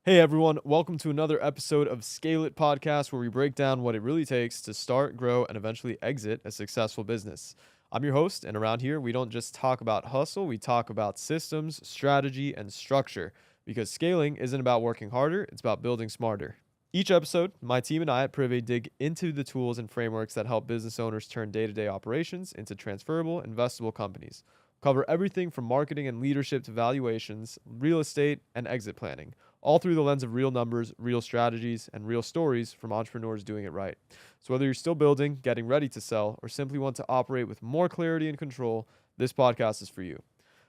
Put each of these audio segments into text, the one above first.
Hey everyone, welcome to another episode of Scale It Podcast, where we break down what it really takes to start, grow, and eventually exit a successful business. I'm your host, and around here, we don't just talk about hustle, we talk about systems, strategy, and structure. Because scaling isn't about working harder, it's about building smarter. Each episode, my team and I at Prive dig into the tools and frameworks that help business owners turn day to day operations into transferable, investable companies. Cover everything from marketing and leadership to valuations, real estate, and exit planning, all through the lens of real numbers, real strategies, and real stories from entrepreneurs doing it right. So, whether you're still building, getting ready to sell, or simply want to operate with more clarity and control, this podcast is for you.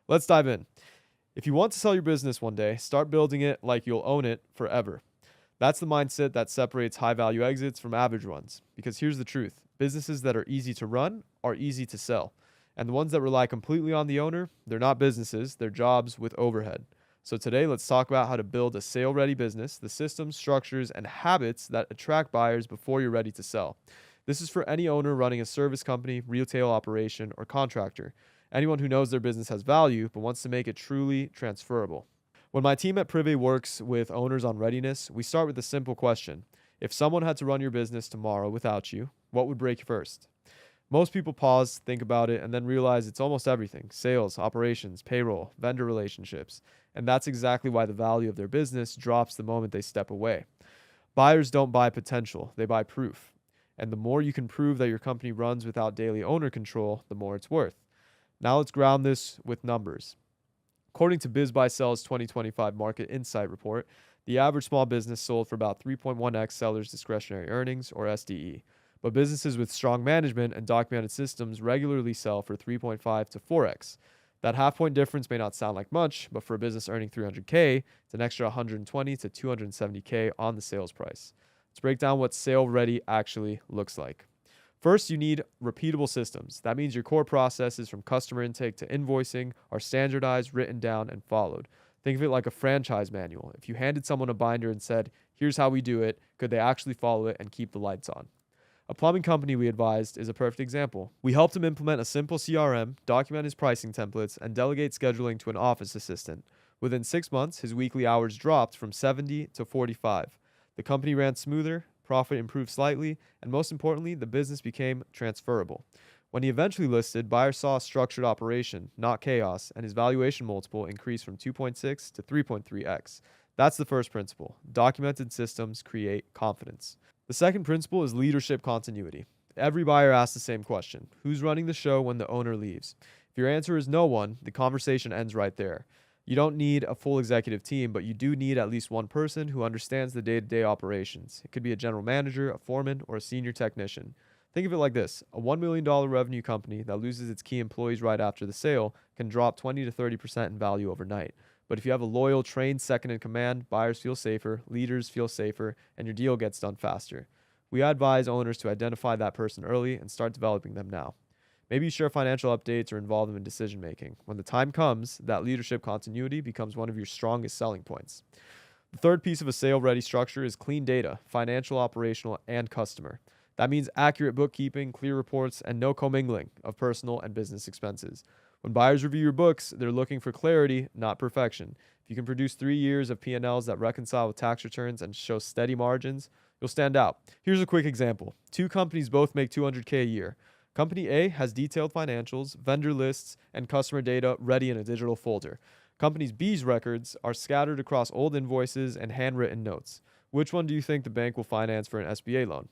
Let's dive in. If you want to sell your business one day, start building it like you'll own it forever. That's the mindset that separates high value exits from average ones. Because here's the truth: businesses that are easy to run are easy to sell. And the ones that rely completely on the owner, they're not businesses, they're jobs with overhead. So today, let's talk about how to build a sale-ready business, the systems, structures, and habits that attract buyers before you're ready to sell. This is for any owner running a service company, retail operation, or contractor. Anyone who knows their business has value but wants to make it truly transferable. When my team at Prive works with owners on readiness, we start with a simple question. If someone had to run your business tomorrow without you, what would break first? Most people pause, think about it, and then realize it's almost everything: sales, operations, payroll, vendor relationships. And that's exactly why the value of their business drops the moment they step away. Buyers don't buy potential, they buy proof. And the more you can prove that your company runs without daily owner control, the more it's worth. Now let's ground this with numbers. According to BizBuySell's 2025 Market Insight Report, the average small business sold for about 3.1x seller's discretionary earnings, or SDE. But businesses with strong management and documented systems regularly sell for 3.5 to 4x. That half point difference may not sound like much, but for a business earning 300K, it's an extra 120 to 270K on the sales price. Let's break down what sale ready actually looks like. First, you need repeatable systems. That means your core processes from customer intake to invoicing are standardized, written down, and followed. Think of it like a franchise manual. If you handed someone a binder and said, "Here's how we do it," could they actually follow it and keep the lights on? A plumbing company we advised is a perfect example. We helped him implement a simple CRM, document his pricing templates, and delegate scheduling to an office assistant. Within 6 months, his weekly hours dropped from 70 to 45. The company ran smoother, profit improved slightly, and most importantly, the business became transferable. When he eventually listed, buyers saw a structured operation, not chaos, and his valuation multiple increased from 2.6 to 3.3x. That's the first principle. Documented systems create confidence. The second principle is leadership continuity. Every buyer asks the same question: who's running the show when the owner leaves? If your answer is no one, the conversation ends right there. You don't need a full executive team, but you do need at least one person who understands the day to day operations. It could be a general manager, a foreman, or a senior technician. Think of it like this: a $1 million revenue company that loses its key employees right after the sale can drop 20 to 30% in value overnight. But if you have a loyal, trained second in command, buyers feel safer, leaders feel safer, and your deal gets done faster. We advise owners to identify that person early and start developing them now. Maybe you share financial updates or involve them in decision making. When the time comes, that leadership continuity becomes one of your strongest selling points. The third piece of a sale ready structure is clean data: financial, operational, and customer. That means accurate bookkeeping, clear reports, and no commingling of personal and business expenses. When buyers review your books, they're looking for clarity, not perfection. If you can produce 3 years of P&Ls that reconcile with tax returns and show steady margins, you'll stand out. Here's a quick example. Two companies both make 200K a year. Company A has detailed financials, vendor lists, and customer data ready in a digital folder. Company B's records are scattered across old invoices and handwritten notes. Which one do you think the bank will finance for an SBA loan?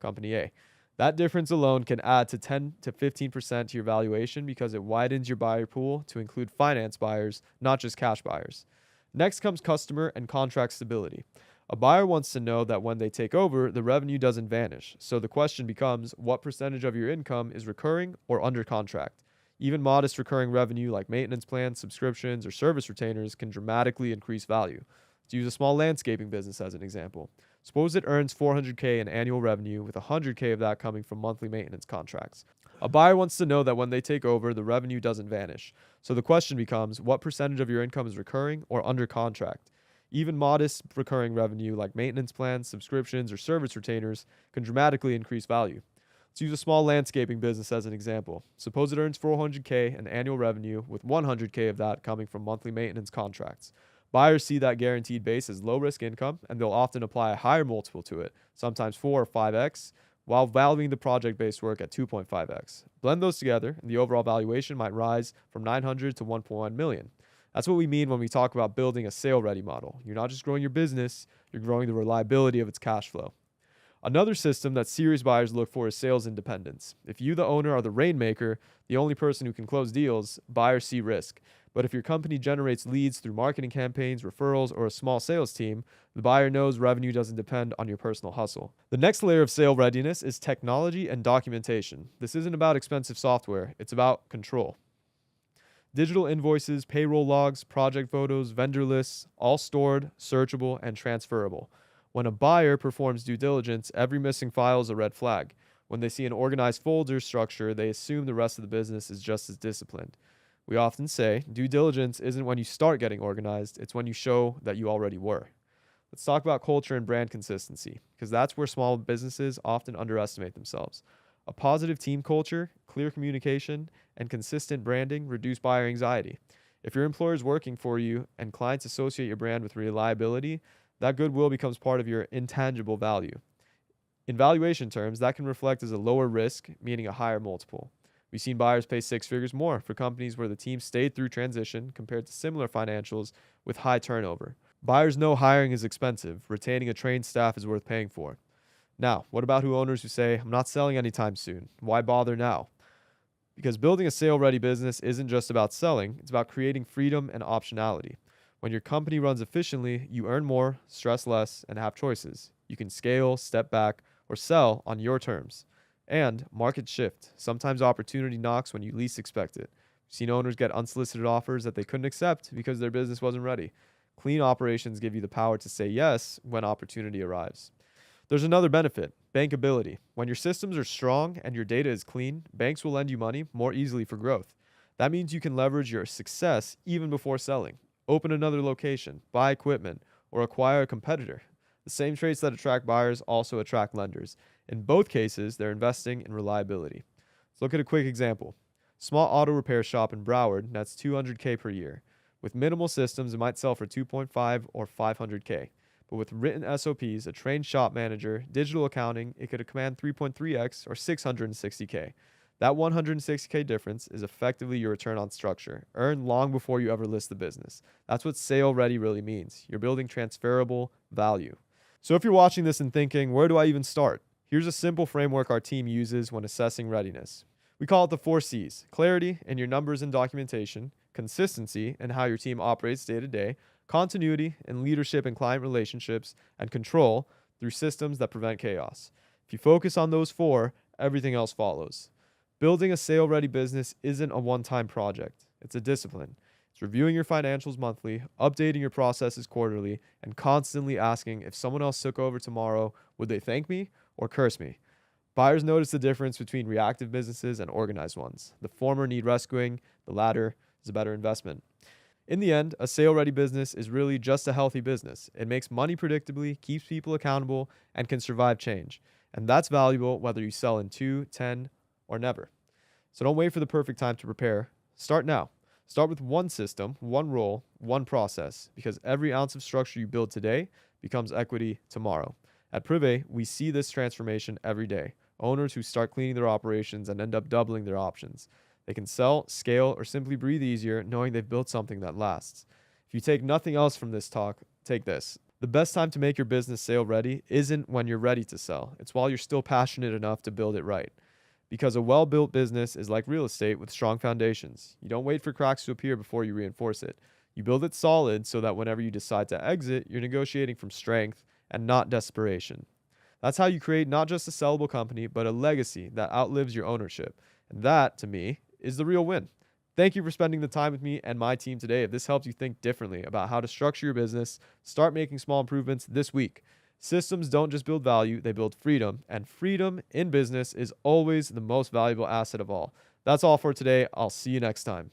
Company A. That difference alone can add to 10 to 15% to your valuation because it widens your buyer pool to include finance buyers, not just cash buyers. Next comes customer and contract stability. A buyer wants to know that when they take over, the revenue doesn't vanish. So the question becomes, what percentage of your income is recurring or under contract? Even modest recurring revenue like maintenance plans, subscriptions, or service retainers can dramatically increase value. Let's use a small landscaping business as an example. Suppose it earns 400K in annual revenue, with 100K of that coming from monthly maintenance contracts. A buyer wants to know that when they take over, the revenue doesn't vanish. So the question becomes, what percentage of your income is recurring or under contract? Even modest recurring revenue like maintenance plans, subscriptions, or service retainers can dramatically increase value. Let's use a small landscaping business as an example. Suppose it earns 400K in annual revenue, with 100K of that coming from monthly maintenance contracts. Buyers see that guaranteed base as low risk income, and they'll often apply a higher multiple to it, sometimes 4 or 5x, while valuing the project based work at 2.5x. Blend those together, and the overall valuation might rise from 900 to 1.1 million. That's what we mean when we talk about building a sale ready model. You're not just growing your business, you're growing the reliability of its cash flow. Another system that serious buyers look for is sales independence. If you, the owner, are the rainmaker, the only person who can close deals, buyers see risk. But if your company generates leads through marketing campaigns, referrals, or a small sales team, the buyer knows revenue doesn't depend on your personal hustle. The next layer of sale readiness is technology and documentation. This isn't about expensive software, it's about control. Digital invoices, payroll logs, project photos, vendor lists, all stored, searchable, and transferable. When a buyer performs due diligence, every missing file is a red flag. When they see an organized folder structure, they assume the rest of the business is just as disciplined. We often say due diligence isn't when you start getting organized, it's when you show that you already were. Let's talk about culture and brand consistency, because that's where small businesses often underestimate themselves. A positive team culture, clear communication, and consistent branding reduce buyer anxiety. If your employer is working for you and clients associate your brand with reliability, that goodwill becomes part of your intangible value. In valuation terms, that can reflect as a lower risk, meaning a higher multiple. We've seen buyers pay 6 figures more for companies where the team stayed through transition compared to similar financials with high turnover. Buyers know hiring is expensive. Retaining a trained staff is worth paying for. Now, what about owners who say, I'm not selling anytime soon? Why bother now? Because building a sale-ready business isn't just about selling, it's about creating freedom and optionality. When your company runs efficiently, you earn more, stress less, and have choices. You can scale, step back, or sell on your terms. And markets shift. Sometimes opportunity knocks when you least expect it. We've seen owners get unsolicited offers that they couldn't accept because their business wasn't ready. Clean operations give you the power to say yes when opportunity arrives. There's another benefit, bankability. When your systems are strong and your data is clean, banks will lend you money more easily for growth. That means you can leverage your success even before selling. Open another location, buy equipment, or acquire a competitor. The same traits that attract buyers also attract lenders. In both cases, they're investing in reliability. Let's look at a quick example. Small auto repair shop in Broward nets $200K per year. With minimal systems, it might sell for 2.5 or 500K. But with written SOPs, a trained shop manager, digital accounting, it could command 3.3x or 660K. That 160K difference is effectively your return on structure, earned long before you ever list the business. That's what sale ready really means. You're building transferable value. So if you're watching this and thinking, where do I even start? Here's a simple framework our team uses when assessing readiness. We call it the 4 C's: clarity in your numbers and documentation, consistency in how your team operates day to day, continuity in leadership and client relationships, and control through systems that prevent chaos. If you focus on those 4, everything else follows. Building a sale-ready business isn't a one-time project. It's a discipline. It's reviewing your financials monthly, updating your processes quarterly, and constantly asking, if someone else took over tomorrow, would they thank me or curse me? Buyers notice the difference between reactive businesses and organized ones. The former need rescuing, the latter is a better investment. In the end, a sale-ready business is really just a healthy business. It makes money predictably, keeps people accountable, and can survive change. And that's valuable whether you sell in 2, 10, or never. So don't wait for the perfect time to prepare. Start now. Start with one system, one role, one process, because every ounce of structure you build today becomes equity tomorrow. At Privé, we see this transformation every day. Owners who start cleaning their operations and end up doubling their options. They can sell, scale, or simply breathe easier knowing they've built something that lasts. If you take nothing else from this talk, take this. The best time to make your business sale ready isn't when you're ready to sell. It's while you're still passionate enough to build it right. Because a well-built business is like real estate with strong foundations. You don't wait for cracks to appear before you reinforce it. You build it solid so that whenever you decide to exit, you're negotiating from strength and not desperation. That's how you create not just a sellable company, but a legacy that outlives your ownership. And that, to me, is the real win. Thank you for spending the time with me and my team today. If this helps you think differently about how to structure your business, start making small improvements this week. Systems don't just build value, they build freedom. And freedom in business is always the most valuable asset of all. That's all for today. I'll see you next time.